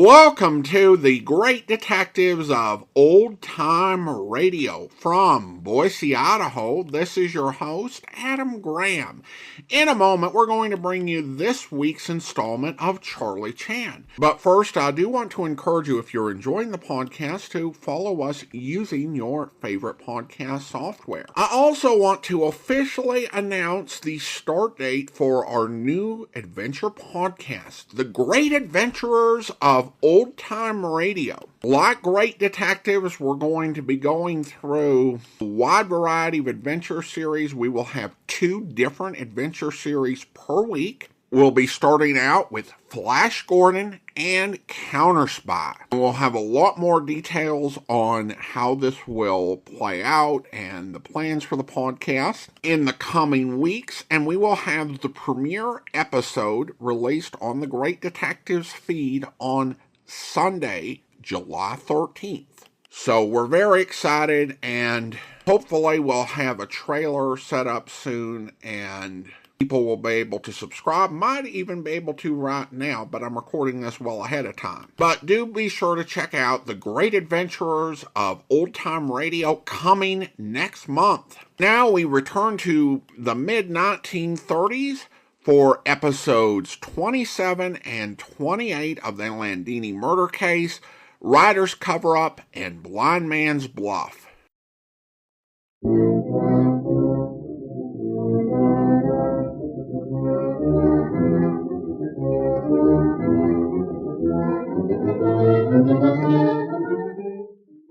Welcome to the Great Detectives of Old Time Radio from Boise, Idaho. This is your host, Adam Graham. In a moment, we're going to bring you this week's installment of Charlie Chan. But first, I do want to encourage you, if you're enjoying the podcast, to follow us using your favorite podcast software. I also want to officially announce the start date for our new adventure podcast, The Great Adventurers of Old Time Radio. Like Great Detectives, we're going to be going through a wide variety of adventure series. We will have 2 different adventure series per week. We'll be starting out with Flash Gordon and Counter Spy. We'll have a lot more details on how this will play out and the plans for the podcast in the coming weeks, and we will have the premiere episode released on the Great Detectives feed on Sunday, July 13th. So we're very excited, and hopefully we'll have a trailer set up soon, and people will be able to subscribe, might even be able to right now, but I'm recording this well ahead of time. But do be sure to check out The Great Adventurers of Old Time Radio coming next month. Now we return to the mid-1930s for episodes 27 and 28 of the Landini murder case, Ryder's cover-up, and Blind Man's Bluff.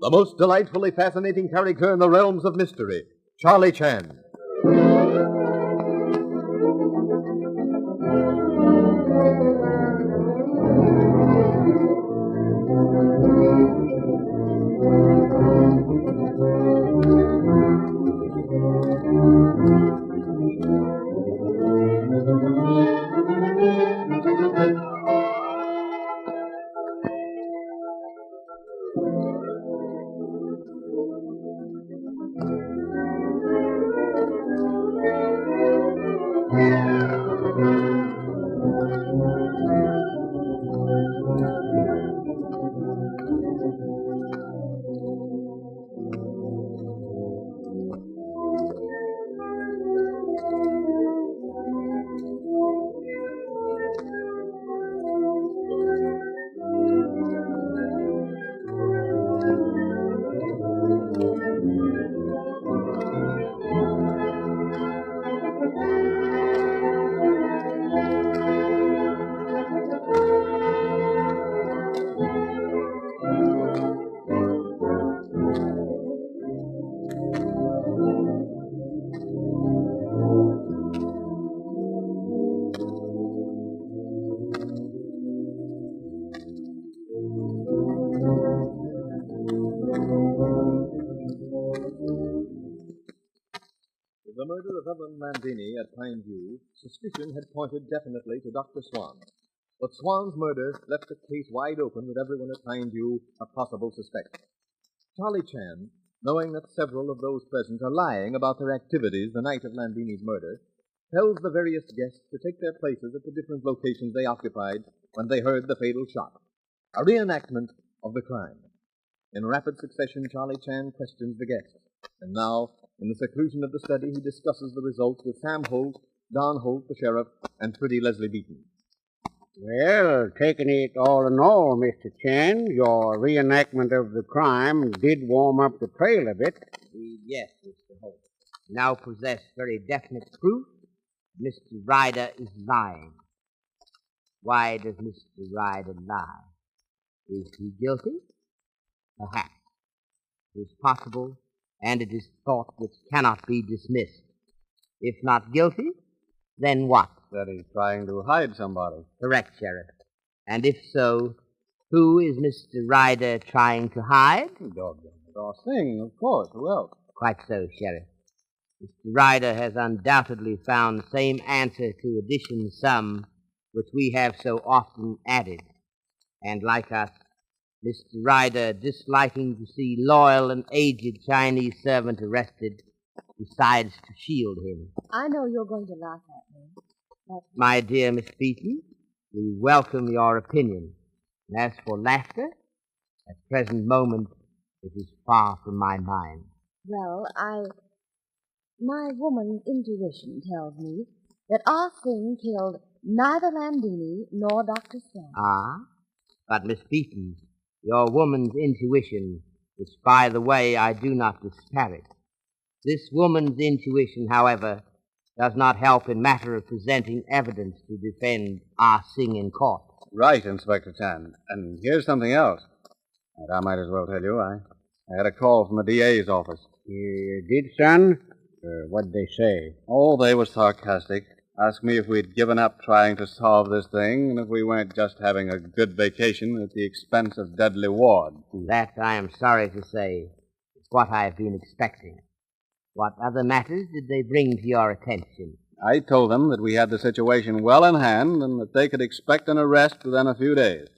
The most delightfully fascinating character in the realms of mystery, Charlie Chan. The murder of Evelyn Landini at Pine View, suspicion had pointed definitely to Dr. Swan. But Swan's murder left the case wide open with everyone at Pine View a possible suspect. Charlie Chan, knowing that several of those present are lying about their activities the night of Landini's murder, tells the various guests to take their places at the different locations they occupied when they heard the fatal shot. A reenactment of the crime. In rapid succession, Charlie Chan questions the guests. And now, in the seclusion of the study, he discusses the results with Sam Holt, Don Holt, the sheriff, and pretty Leslie Beaton. Well, taking it all in all, Mr. Chan, your reenactment of the crime did warm up the trail a bit. Yes, Mr. Holt. Now possess very definite proof Mr. Ryder is lying. Why does Mr. Ryder lie? Is he guilty? Perhaps. It is possible, and it is thought which cannot be dismissed. If not guilty, then what? That he's trying to hide somebody. Correct, Sheriff. And if so, who is Mr. Ryder trying to hide? Doggone thing, of course. Who else? Quite so, Sheriff. Mr. Ryder has undoubtedly found the same answer to addition sum which we have so often added. And like us, Mr. Ryder, disliking to see loyal and aged Chinese servant arrested, decides to shield him. I know you're going to laugh at me, but... My dear Miss Beaton, we welcome your opinion. And as for laughter, at present moment it is far from my mind. Well, my woman's intuition tells me that our thing killed neither Landini nor Dr. Swan. Ah? But, Miss Beaton, your woman's intuition, which, by the way, I do not disparage. This woman's intuition, however, does not help in matter of presenting evidence to defend Ah Sing in court. Right, Inspector Chan. And here's something else. And I might as well tell you, I had a call from the DA's office. You did, son? What'd they say? Oh, they were sarcastic. Asked me if we'd given up trying to solve this thing, and if we weren't just having a good vacation at the expense of Dudley Ward. That, I am sorry to say, is what I have been expecting. What other matters did they bring to your attention? I told them that we had the situation well in hand and that they could expect an arrest within a few days.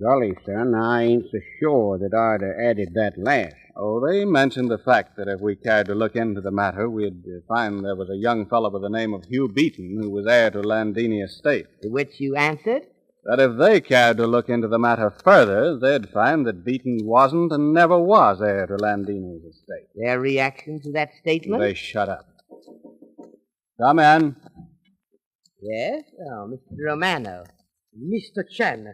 Golly, son, I ain't so sure that I'd have added that last. Oh, they mentioned the fact that if we cared to look into the matter, we'd find there was a young fellow by the name of Hugh Beaton who was heir to Landini estate. To which you answered? That if they cared to look into the matter further, they'd find that Beaton wasn't and never was heir to Landini's estate. Their reaction to that statement? They shut up. Come in. Yes? Oh, Mr. Romano. Mr. Chan,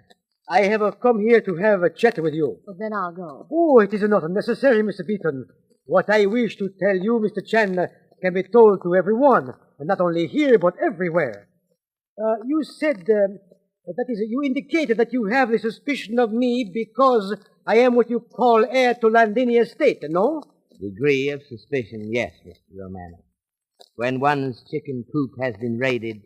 I have come here to have a chat with you. Well, then I'll go. Oh, it is not necessary, Mr. Beaton. What I wish to tell you, Mr. Chan, can be told to everyone, and not only here, but everywhere. You said, that is, you indicated that you have the suspicion of me because I am what you call heir to Landini estate, no? Degree of suspicion, yes, Mr. Romano. When one's chicken coop has been raided,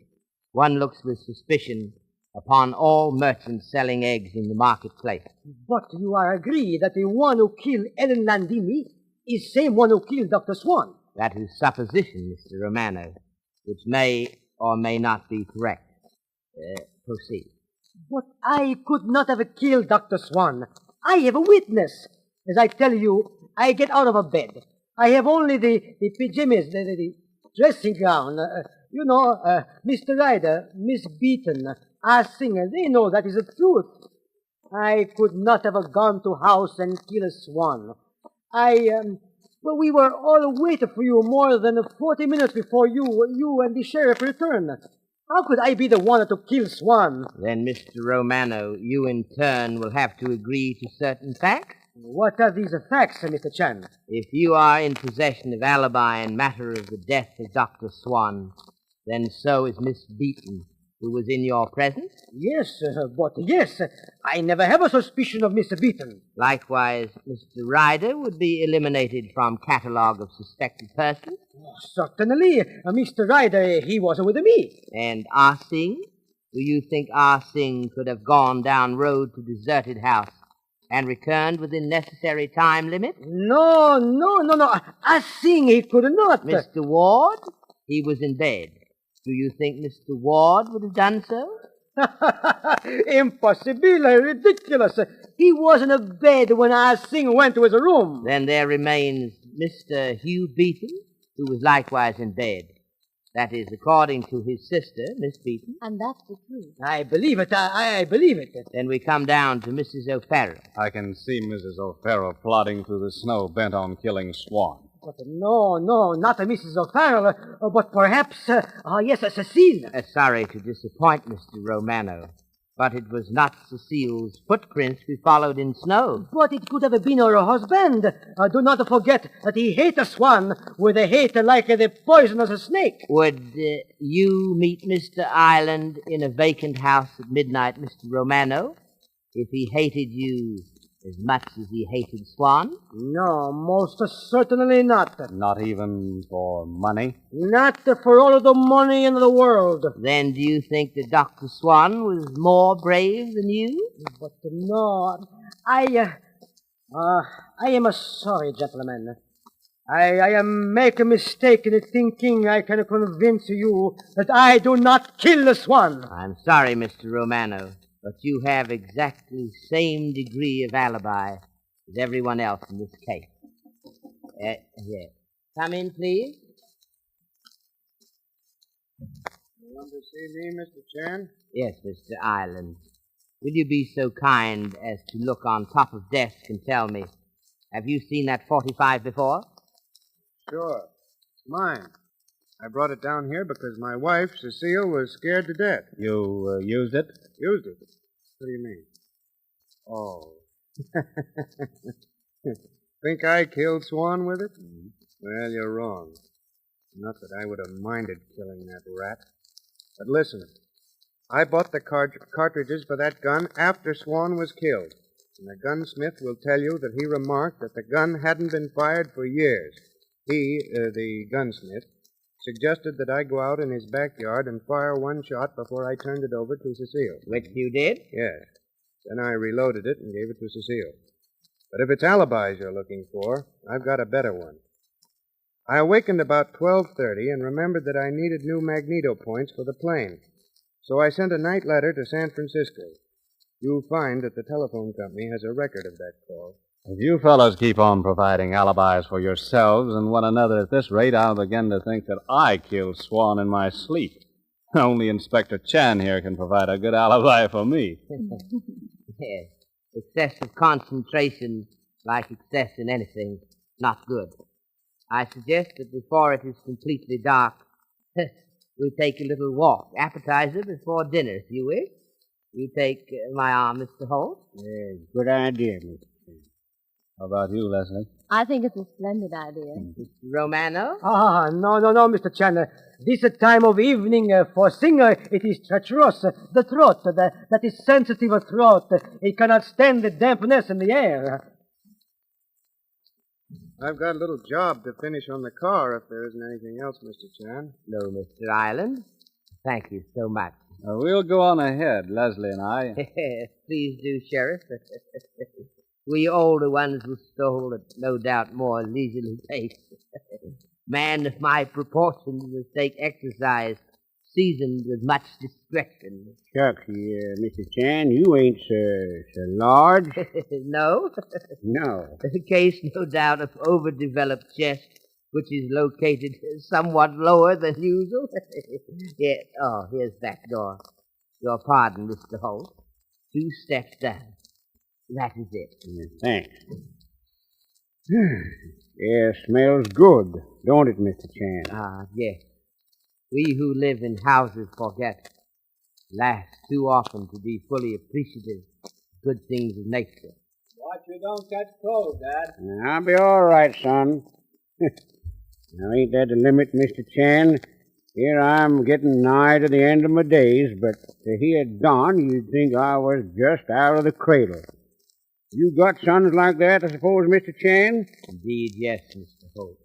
one looks with suspicion upon all merchants selling eggs in the marketplace. But you are agree that the one who killed Ellen Landini is same one who killed Dr. Swan. That is supposition, Mr. Romano, which may or may not be correct. Proceed. But I could not have killed Dr. Swan. I have a witness. As I tell you, I get out of a bed. I have only the pajamas, the dressing gown. Mr. Ryder, Miss Beaton, our singer, they know that is the truth. I could not have gone to house and kill Swan. We were all waiting for you more than 40 minutes before you and the sheriff returned. How could I be the one to kill Swan? Then, Mr. Romano, you in turn will have to agree to certain facts. What are these facts, Mr. Chan? If you are in possession of alibi in matter of the death of Dr. Swan, then so is Miss Beaton, who was in your presence? Yes, I never have a suspicion of Mr. Beaton. Likewise, Mr. Ryder would be eliminated from catalogue of suspected persons. Certainly, Mr. Ryder, he was with me. And Ah Sing? Do you think Ah Sing could have gone down road to deserted house and returned within necessary time limit? No. Ah Sing, he could not. Mr. Ward? He was in bed. Do you think Mr. Ward would have done so? Impossible, ridiculous. He was in a bed when Ah Sing went to his room. Then there remains Mr. Hugh Beaton, who was likewise in bed. That is, according to his sister, Miss Beaton. And that's the truth. I believe it. I believe it. Then we come down to Mrs. O'Farrell. I can see Mrs. O'Farrell plodding through the snow, bent on killing Swan. But no, not Mrs. O'Farrell, but perhaps, Cecile. Sorry to disappoint Mr. Romano, but it was not Cecile's footprints we followed in snow. But it could have been her husband. Do not forget that he hated Swan with a hate like the poisonous snake. Would you meet Mr. Island in a vacant house at midnight, Mr. Romano, if he hated you as much as he hated Swan? No, most certainly not. Not even for money? Not for all of the money in the world. Then do you think that Dr. Swan was more brave than you? But no, I am sorry, gentlemen. I am make a mistake in thinking I can convince you that I do not kill the Swan. I'm sorry, Mr. Romano, but you have exactly the same degree of alibi as everyone else in this case. Yes. Come in, please. You want to see me, Mr. Chan? Yes, Mr. Island. will you be so kind as to look on top of desk and tell me, have you seen that 45 before? Sure. It's mine. I brought it down here because my wife, Cecile, was scared to death. You used it? Used it? What do you mean? Oh. Think I killed Swan with it? Well, you're wrong. Not that I would have minded killing that rat. But listen, I bought the cartridges for that gun after Swan was killed. And the gunsmith will tell you that he remarked that the gun hadn't been fired for years. He, the gunsmith, suggested that I go out in his backyard and fire one shot before I turned it over to Cecile. Which you did? Yes. Then I reloaded it and gave it to Cecile. But if it's alibis you're looking for, I've got a better one. I awakened about 12:30 and remembered that I needed new magneto points for the plane. So I sent a night letter to San Francisco. You'll find that the telephone company has a record of that call. If you fellows keep on providing alibis for yourselves and one another at this rate, I'll begin to think that I killed Swan in my sleep. Only Inspector Chan here can provide a good alibi for me. Yes. Excessive concentration, like excess in anything, not good. I suggest that before it is completely dark, we take a little walk. Appetizer before dinner, if you wish. You take my arm, Mr. Holt? Yeah, good idea, Mr. Chan. How about you, Leslie? I think it's a splendid idea. Mr. Romano? No, Mr. Chan. This time of evening for singer, it is treacherous. The throat, that is sensitive throat, it cannot stand the dampness in the air. I've got a little job to finish on the car if there isn't anything else, Mr. Chan. No, Mr. Island. Thank you so much. We'll go on ahead, Leslie and I. Please do, Sheriff. We older ones will stroll at no doubt more leisurely pace. Man of my proportions must take exercise seasoned with much discretion. Shucks, Mr. Chan, you ain't so large. No? No. A case, no doubt, of overdeveloped chest, which is located somewhat lower than usual. Yeah. Oh, here's back door. Your pardon, Mr. Holt. 2 steps down. That is it. Thanks. Yeah, smells good, don't it, Mr. Chan? Ah, yes. We who live in houses forget, last too often to be fully appreciative of good things of nature. Watch you don't catch cold, Dad. I'll be all right, son. Now, ain't that the limit, Mr. Chan? Here I'm getting nigh to the end of my days, but to hear Don, you'd think I was just out of the cradle. You got sons like that, I suppose, Mr. Chan? Indeed, yes, Mr. Holt.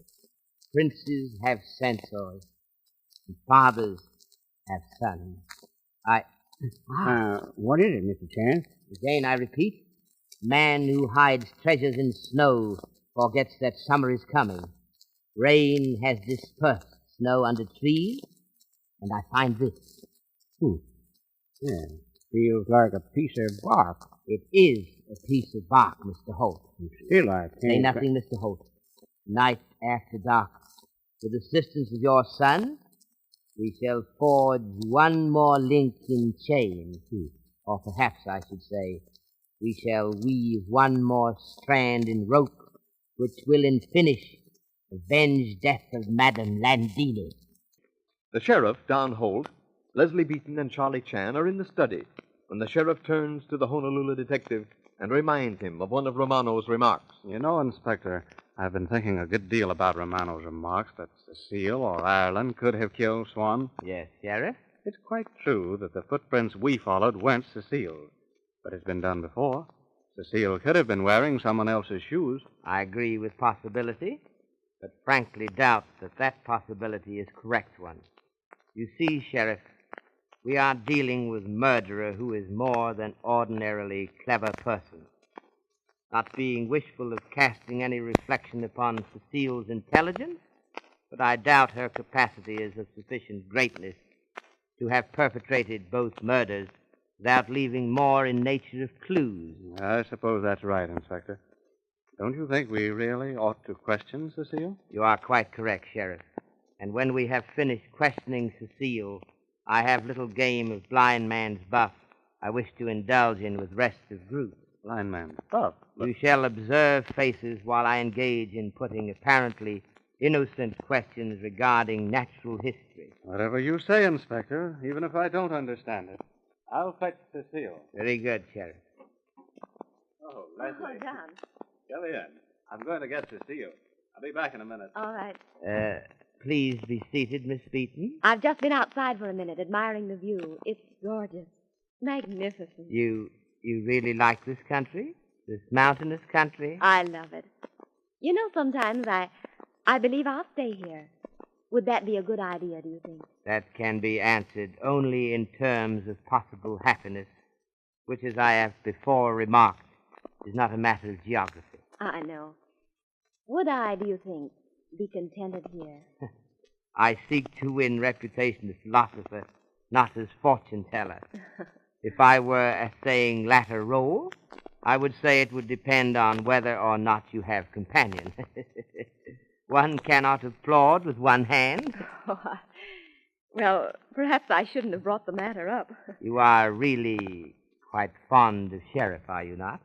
Princes have censors, and fathers have sons. What is it, Mr. Chan? Again, I repeat, man who hides treasures in snow forgets that summer is coming. Rain has dispersed snow under trees, and I find this. Yeah, feels like a piece of bark. It is a piece of bark, Mr. Holt. Still, I can't... Say nothing, Mr. Holt. Night after dark, with the assistance of your son, we shall forge one more link in chain. Or perhaps I should say, we shall weave one more strand in rope, which will in finish avenge death of Madame Landini. The sheriff, Don Holt, Leslie Beaton, and Charlie Chan are in the study when the sheriff turns to the Honolulu detective and reminds him of one of Romano's remarks. You know, Inspector, I've been thinking a good deal about Romano's remarks that Cecile or Ireland could have killed Swan. Yes, Sheriff? It's quite true that the footprints we followed weren't Cecile's, but it's been done before. Cecile could have been wearing someone else's shoes. I agree with possibility, but frankly doubt that that possibility is correct one. You see, Sheriff, we are dealing with a murderer who is more than ordinarily clever person. Not being wishful of casting any reflection upon Cecile's intelligence, but I doubt her capacity is of sufficient greatness to have perpetrated both murders without leaving more in nature of clues. I suppose that's right, Inspector. Don't you think we really ought to question Cecile? You are quite correct, Sheriff. And when we have finished questioning Cecile, I have little game of blind man's buff I wish to indulge in with restive groups. Blind man. Stop. You shall observe faces while I engage in putting apparently innocent questions regarding natural history. Whatever you say, Inspector, even if I don't understand it. I'll fetch Cecile. Very good, Sheriff. Oh, Leslie. Oh, John. Come in. I'm going to get Cecile. I'll be back in a minute. All right. Please be seated, Miss Beaton. I've just been outside for a minute, admiring the view. It's gorgeous. Magnificent. You really like this country? This mountainous country? I love it. You know, sometimes I believe I'll stay here. Would that be a good idea, do you think? That can be answered only in terms of possible happiness, which, as I have before remarked, is not a matter of geography. I know. Would I, do you think, be contented here? I seek to win reputation as philosopher, not as fortune teller. If I were essaying latter role, I would say it would depend on whether or not you have companion. One cannot applaud with one hand. Well, perhaps I shouldn't have brought the matter up. You are really quite fond of Sheriff, are you not?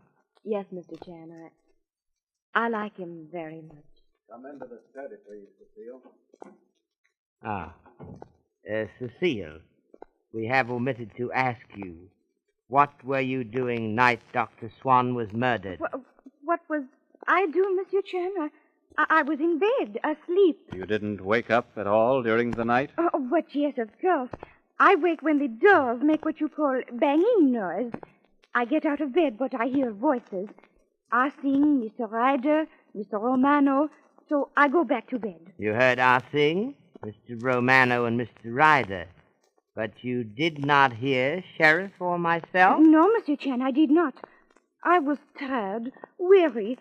Yes, Mr. Chan, I like him very much. Come into the study, please, Cecile. Cecile, we have omitted to ask you, what were you doing night Dr. Swan was murdered? What was I doing, Monsieur Chan? I was in bed, asleep. You didn't wake up at all during the night? Oh, but yes, of course. I wake when the doors make what you call banging noise. I get out of bed, but I hear voices. I sing, Mr. Ryder, Mr. Romano, so I go back to bed. You heard our sing, Mr. Romano and Mr. Ryder, but you did not hear Sheriff or myself? No, Monsieur Chan, I did not. I was tired, weary.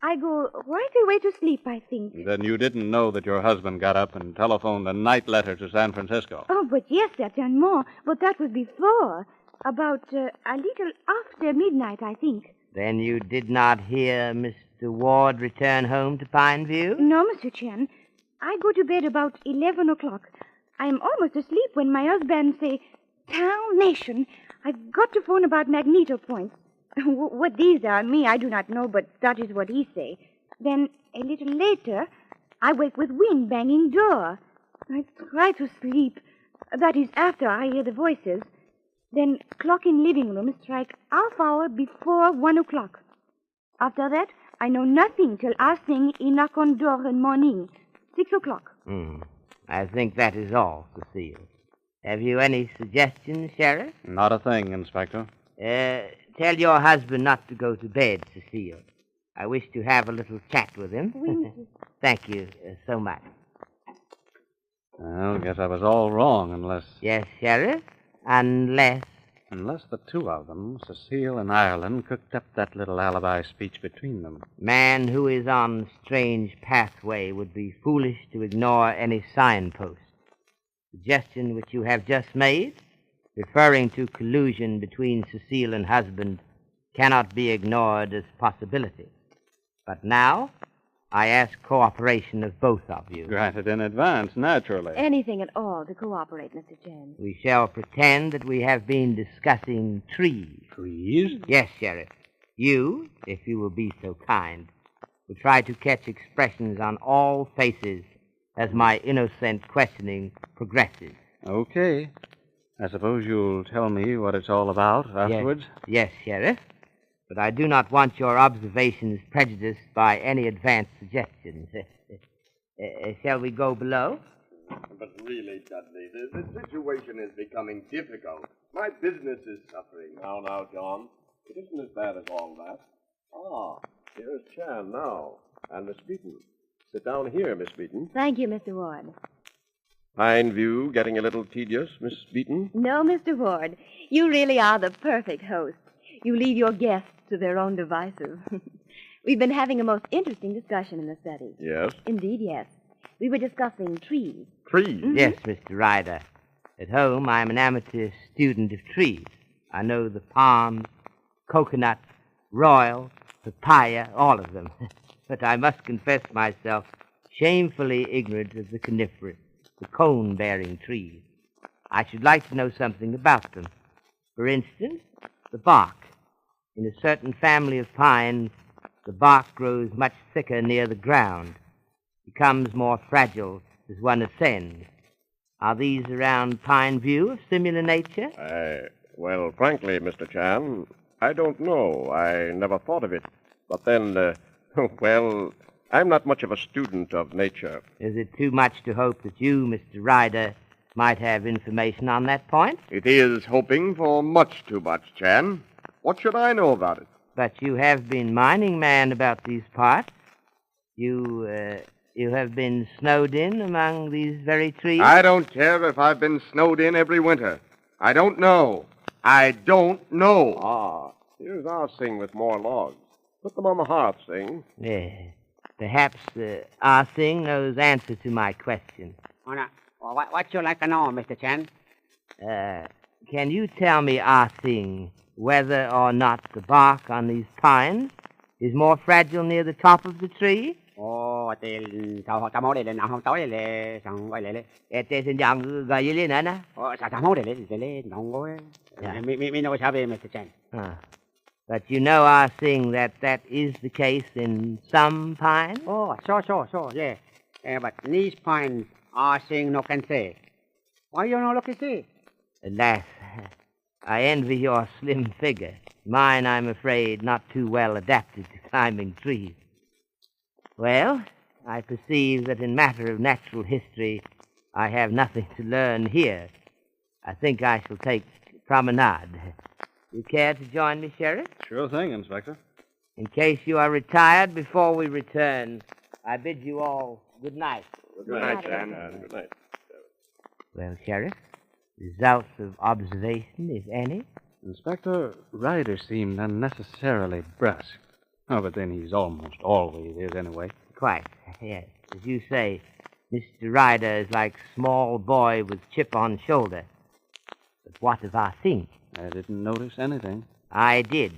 I go right away to sleep, I think. Then you didn't know that your husband got up and telephoned a night letter to San Francisco? Oh, but yes, certainement. But that was before. About a little after midnight, I think. Then you did not hear Mr. Ward return home to Pineview? No, Monsieur Chen. I go to bed about 11 o'clock. I am almost asleep when my husband say, "Town Nation, I've got to phone about magneto points." What these are, me, I do not know, but that is what he say. Then, a little later, I wake with wind banging door. I try to sleep. That is after I hear the voices. Then clock in living room strike half hour before 1 o'clock. After that, I know nothing till I sing he knock on door in morning, 6 o'clock. I think that is all, Cecile. Have you any suggestions, Sheriff? Not a thing, Inspector. Tell your husband not to go to bed, Cecile. I wish to have a little chat with him. Thank you so much. Well, guess I was all wrong, unless... Yes, Sheriff? Unless the two of them, Cecile and Ireland, cooked up that little alibi speech between them. Man who is on strange pathway would be foolish to ignore any signpost. Suggestion which you have just made, referring to collusion between Cecile and husband, cannot be ignored as possibility. But now, I ask cooperation of both of you. Granted in advance, naturally. Anything at all to cooperate, Mr. Chen. We shall pretend that we have been discussing trees. Trees? Yes, Sheriff. You, if you will be so kind, will try to catch expressions on all faces as my innocent questioning progresses. Okay. I suppose you'll tell me what it's all about afterwards? Yes, Sheriff. But I do not want your observations prejudiced by any advanced suggestions. Shall we go below? But really, Dudley, the situation is becoming difficult. My business is suffering. Now, John. It isn't as bad as all that. Here's Chan now. And Miss Beaton. Sit down here, Miss Beaton. Thank you, Mr. Ward. Fine view, getting a little tedious, Miss Beaton? No, Mr. Ward. You really are the perfect host. You leave your guests to their own devices. We've been having a most interesting discussion in the study. Yes? Indeed, yes. We were discussing trees. Trees? Mm-hmm. Yes, Mr. Ryder. At home, I'm an amateur student of trees. I know the palm, coconut, royal, papaya, all of them. But I must confess myself shamefully ignorant of the coniferous, the cone-bearing trees. I should like to know something about them. For instance, the bark. In a certain family of pines, the bark grows much thicker near the ground, becomes more fragile as one ascends. Are these around Pine View of similar nature? Well, frankly, Mr. Chan, I don't know. I never thought of it. But then, well, I'm not much of a student of nature. Is it too much to hope that you, Mr. Ryder, might have information on that point? It is hoping for much too much, Chan. What should I know about it? But you have been mining man about these parts. You have been snowed in among these very trees? I don't care if I've been snowed in every winter. I don't know. I don't know. Ah, here's Ah Sing with more logs. Put them on the hearth, Sing. Yes. Perhaps Ah Sing knows answer to my question. What you like to know, Mr. Chan? Can you tell me, Ah Sing, whether or not the bark on these pines is more fragile near the top of the tree? Sao mau để lên nào không tối để xong quay lại Ê, xin chào, gọi gì lên nữa nè? sao mau để lên không có me know sabe, Mr. Chan. But you know, I Sing, that is the case in some pines? So, yeah. But these pines are saying no can say. Why you not look at see? Alas, I envy your slim figure. Mine, I'm afraid, not too well adapted to climbing trees. Well, I perceive that in matter of natural history, I have nothing to learn here. I think I shall take promenade. You care to join me, Sheriff? Sure thing, Inspector. In case you are retired before we return, I bid you all good night. Good night, Chan. Good night. Well, Sheriff, results of observation, if any? Inspector Ryder seemed unnecessarily brusque. Oh, but then he's almost always is anyway. Quite, yes. As you say, Mr. Ryder is like small boy with chip on shoulder. But what of our thing? I didn't notice anything. I did.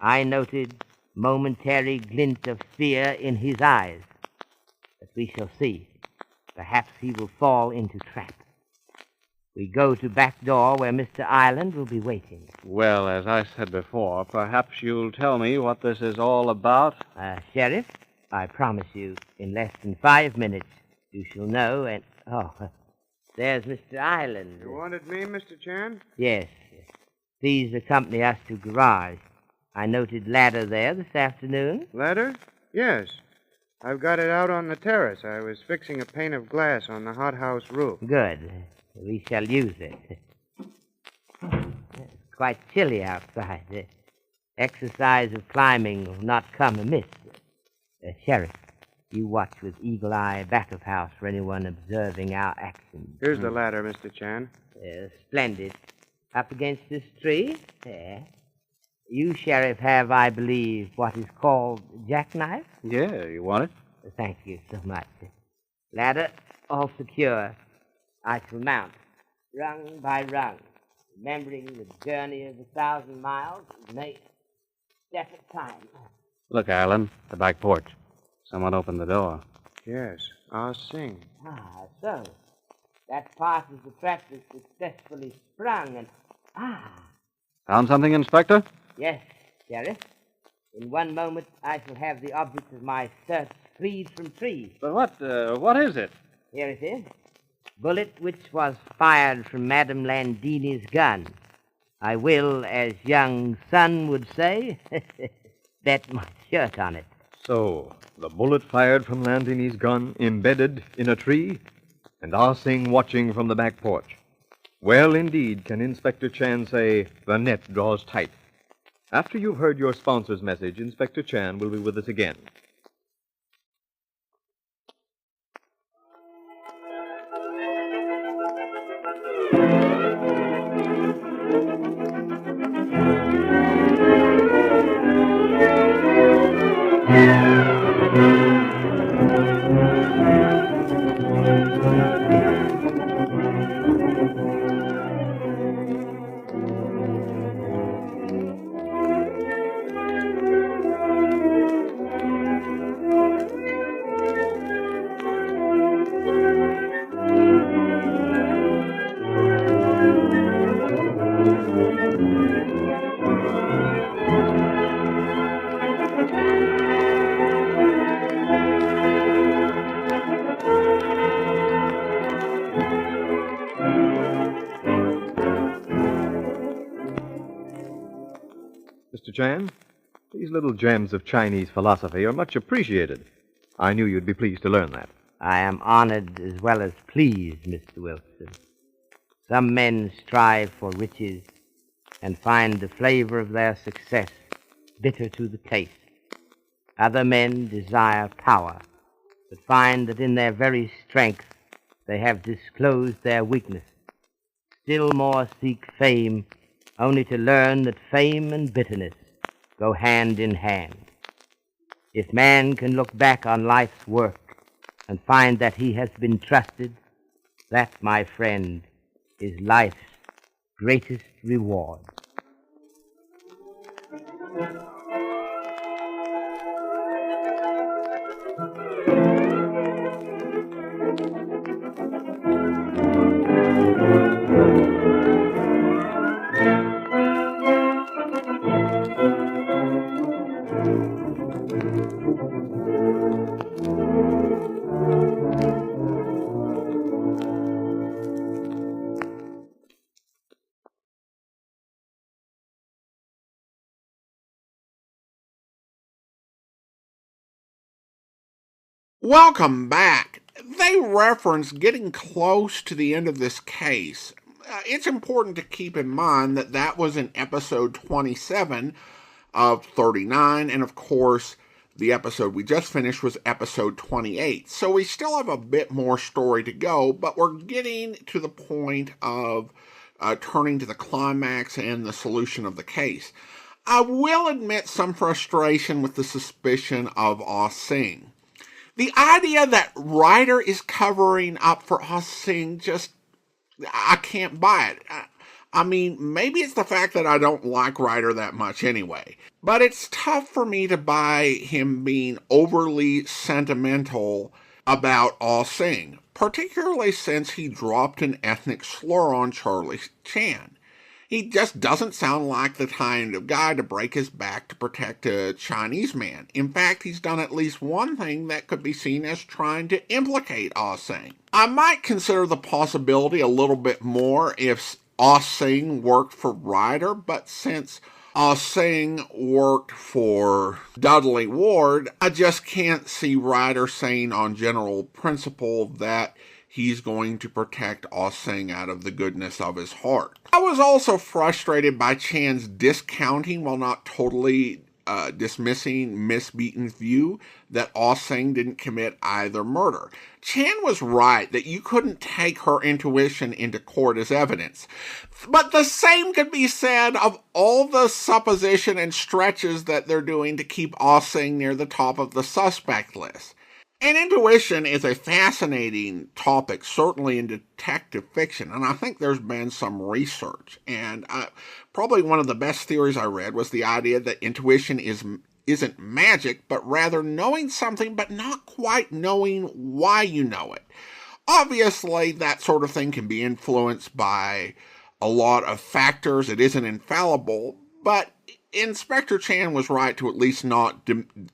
I noted momentary glint of fear in his eyes. But we shall see. Perhaps he will fall into trap. We go to back door where Mr. Island will be waiting. Well, as I said before, perhaps you'll tell me what this is all about? Sheriff, I promise you, in less than 5 minutes, you shall know, and... Oh, there's Mr. Island. You wanted me, Mr. Chan? Yes. Please accompany us to garage. I noted ladder there this afternoon. Ladder? Yes. I've got it out on the terrace. I was fixing a pane of glass on the hothouse roof. Good. We shall use it. It's quite chilly outside. Exercise of climbing will not come amiss. Sheriff, you watch with eagle eye back of house for anyone observing our actions. Here's the ladder, Mr. Chan. Splendid. Up against this tree? There. You, Sheriff, have, I believe, what is called jackknife? Yeah, you want it? Thank you so much. Ladder all secure. I shall mount, rung by rung, remembering the journey of 1,000 miles is made step at time. Look, Alan, the back porch. Someone opened the door. Yes, Ah Sing. So that part of the trap is successfully sprung and... Found something, Inspector? Yes, Sheriff. In one moment, I shall have the object of my search freed from trees. But what is it? Here it is. Bullet which was fired from Madame Landini's gun. I will, as young son would say, bet my shirt on it. So, the bullet fired from Landini's gun embedded in a tree, and Ah Sing watching from the back porch. Well, indeed, can Inspector Chan say, the net draws tight. After you've heard your sponsor's message, Inspector Chan will be with us again. Mr. Chan. These little gems of Chinese philosophy are much appreciated. I knew you'd be pleased to learn that. I am honored as well as pleased, Mr. Wilson. Some men strive for riches and find the flavor of their success bitter to the taste. Other men desire power, but find that in their very strength they have disclosed their weakness. Still more seek fame, only to learn that fame and bitterness go hand in hand. If man can look back on life's work and find that he has been trusted, that, my friend, is life's greatest reward. Welcome back. They reference getting close to the end of this case. It's important to keep in mind that that was in episode 27 of 39, and of course, the episode we just finished was episode 28. So we still have a bit more story to go, but we're getting to the point of turning to the climax and the solution of the case. I will admit some frustration with the suspicion of Ah Sing. The idea that Ryder is covering up for Ah Sing I can't buy it. I mean, maybe it's the fact that I don't like Ryder that much anyway. But it's tough for me to buy him being overly sentimental about Ah Sing, particularly since he dropped an ethnic slur on Charlie Chan. He just doesn't sound like the kind of guy to break his back to protect a Chinese man. In fact, he's done at least one thing that could be seen as trying to implicate Ah Sing. I might consider the possibility a little bit more if Ah Sing worked for Ryder, but since Ah Sing worked for Dudley Ward, I just can't see Ryder saying on general principle that he's going to protect Ah Sing out of the goodness of his heart. I was also frustrated by Chan's discounting, while not totally dismissing Miss Beaton's view that Ah Sing didn't commit either murder. Chan was right that you couldn't take her intuition into court as evidence. But the same could be said of all the supposition and stretches that they're doing to keep Ah Sing near the top of the suspect list. And intuition is a fascinating topic, certainly in detective fiction, and I think there's been some research. And probably one of the best theories I read was the idea that intuition isn't magic, but rather knowing something but not quite knowing why you know it. Obviously, that sort of thing can be influenced by a lot of factors. It isn't infallible, but Inspector Chan was right to at least not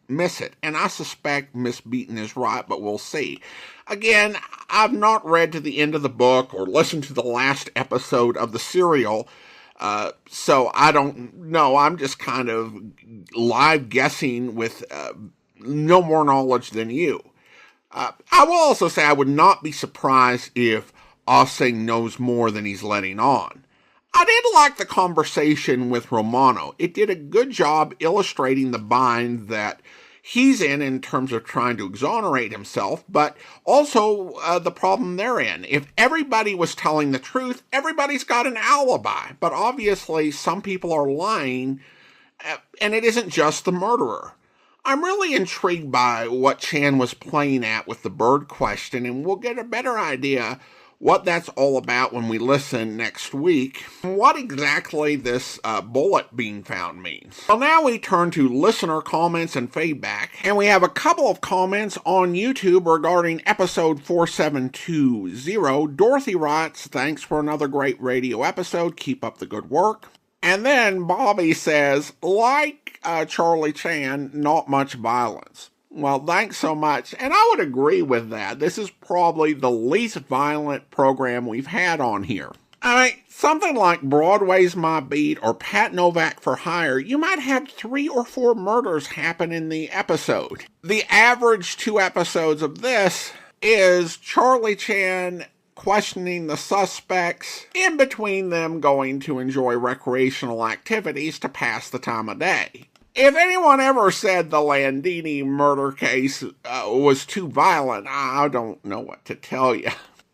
miss it, and I suspect Miss Beaton is right, but we'll see. Again, I've not read to the end of the book or listened to the last episode of the serial, so I don't know. I'm just kind of live guessing with no more knowledge than you. I will also say I would not be surprised if Ah Sing knows more than he's letting on. I did like the conversation with Romano. It did a good job illustrating the bind that he's in terms of trying to exonerate himself, but also the problem they're in. If everybody was telling the truth, everybody's got an alibi. But obviously, some people are lying, and it isn't just the murderer. I'm really intrigued by what Chan was playing at with the bird question, and we'll get a better idea what that's all about when we listen next week, and what exactly this bullet being found means. Well, now we turn to listener comments and feedback, and we have a couple of comments on YouTube regarding episode 4720. Dorothy writes, "Thanks for another great radio episode. Keep up the good work." And then Bobby says, like Charlie Chan, not much violence. Well, thanks so much, and I would agree with that. This is probably the least violent program we've had on here. I mean, something like Broadway's My Beat or Pat Novak for Hire, you might have 3 or 4 murders happen in the episode. The average 2 episodes of this is Charlie Chan questioning the suspects, in between them going to enjoy recreational activities to pass the time of day. If anyone ever said the Landini murder case was too violent, I don't know what to tell you.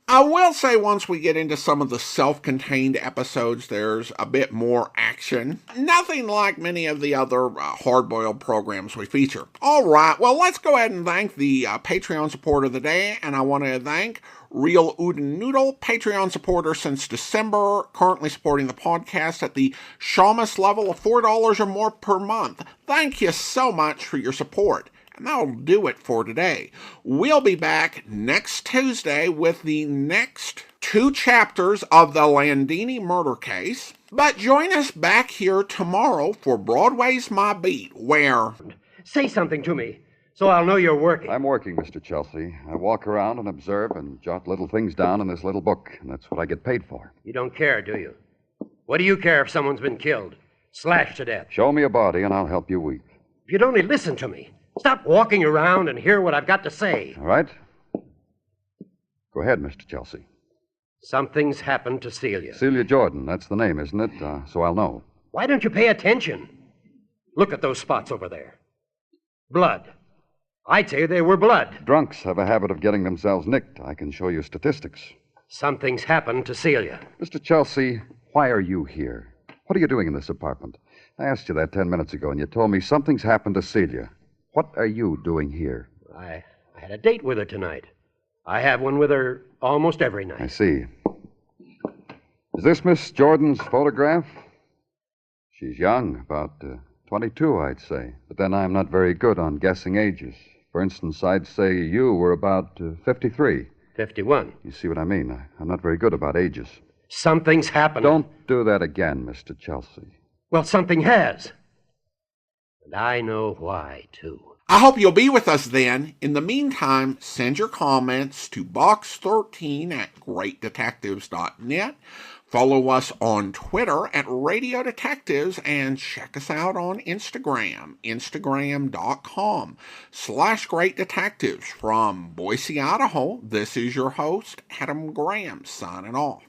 I will say once we get into some of the self-contained episodes, there's a bit more action. Nothing like many of the other hard-boiled programs we feature. All right, well, let's go ahead and thank the Patreon supporter of the day, and I want to thank Real Udon Noodle, Patreon supporter since December, currently supporting the podcast at the Shamus level of $4 or more per month. Thank you so much for your support. And that'll do it for today. We'll be back next Tuesday with the next 2 chapters of the Landini murder case. But join us back here tomorrow for Broadway's My Beat, where... Say something to me, so I'll know you're working. I'm working, Mr. Chelsea. I walk around and observe and jot little things down in this little book, and that's what I get paid for. You don't care, do you? What do you care if someone's been killed, slashed to death? Show me a body, and I'll help you weep. If you'd only listen to me. Stop walking around and hear what I've got to say. All right. Go ahead, Mr. Chelsea. Something's happened to Celia. Celia Jordan, that's the name, isn't it? So I'll know. Why don't you pay attention? Look at those spots over there. Blood. I'd say they were blood. Drunks have a habit of getting themselves nicked. I can show you statistics. Something's happened to Celia. Mr. Chelsea, why are you here? What are you doing in this apartment? I asked you that 10 minutes ago, and you told me something's happened to Celia. What are you doing here? I had a date with her tonight. I have one with her almost every night. I see. Is this Miss Jordan's photograph? She's young, about 22, I'd say. But then I'm not very good on guessing ages. For instance, I'd say you were about 53. 51. You see what I mean? I'm not very good about ages. Something's happened. Don't do that again, Mr. Chelsea. Well, something has. And I know why, too. I hope you'll be with us then. In the meantime, send your comments to box13@greatdetectives.net. Follow us on Twitter at Radio Detectives and check us out on Instagram, instagram.com/Great Detectives. From Boise, Idaho, this is your host, Adam Graham, signing off.